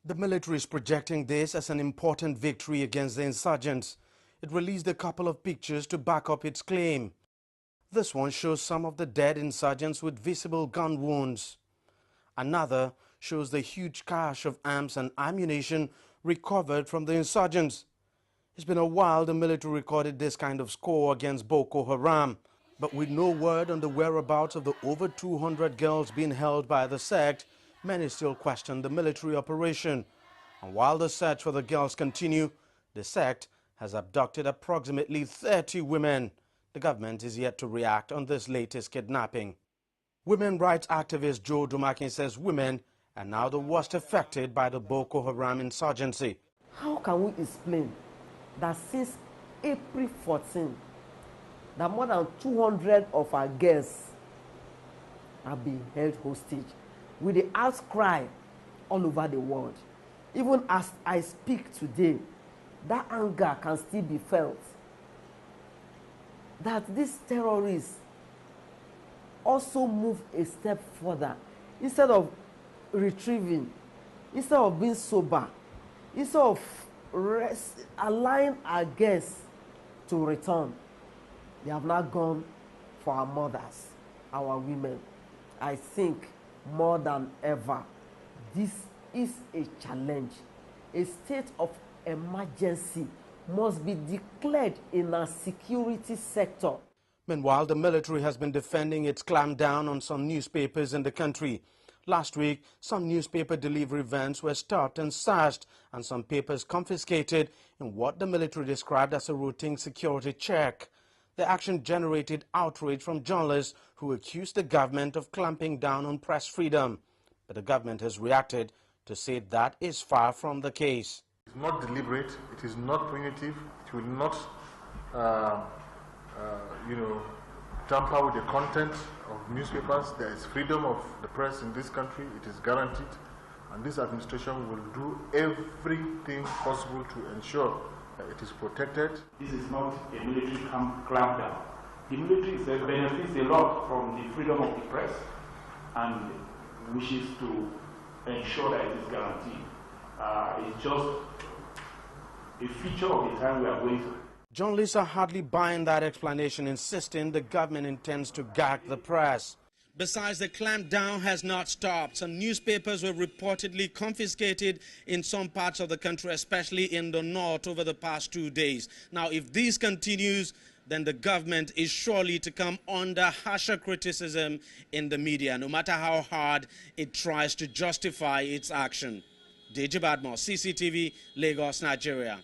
The military is projecting this as an important victory against the insurgents. It released a couple of pictures to back up its claim. This one shows some of the dead insurgents with visible gun wounds. Another shows the huge cache of arms and ammunition recovered from the insurgents. It's been a while the military recorded this kind of score against Boko Haram, but with no word on the whereabouts of the over 200 girls being held by the sect, many still question the military operation. And while the search for the girls continue, the sect has abducted approximately 30 women. The government is yet to react on this latest kidnapping. Women rights activist Joe Dumakin says women are now the worst affected by the Boko Haram insurgency. How can we explain that since April 14, that more than 200 of our girls have been held hostage with the outcry all over the world? Even as I speak today, that anger can still be felt. That these terrorists also move a step further. Instead of retrieving, instead of being sober, instead of allowing our guests to return, they have now gone for our mothers, our women. I think more than ever, this is a challenge. A state of emergency must be declared in our security sector. Meanwhile, the military has been defending its clampdown on some newspapers in the country. Last week, some newspaper delivery vans were stopped and searched and some papers confiscated in what the military described as a routine security check. The action generated outrage from journalists who accused the government of clamping down on press freedom. But the government has reacted to say that is far from the case. It's not deliberate, it is not punitive, it will not tamper with the content of newspapers. There is freedom of the press in this country, it is guaranteed, and this administration will do everything possible to ensure that it is protected. This is not a military clampdown. The military benefits a lot from the freedom of the press and wishes to ensure that it is guaranteed. It's just a feature of the time we are going through. Journalists are hardly buying that explanation, insisting the government intends to gag the press. Besides, the clampdown has not stopped. Some newspapers were reportedly confiscated in some parts of the country, especially in the north, over the past 2 days. Now, if this continues, then the government is surely to come under harsher criticism in the media, no matter how hard it tries to justify its action. Deji, Badmus, CCTV, Lagos, Nigeria.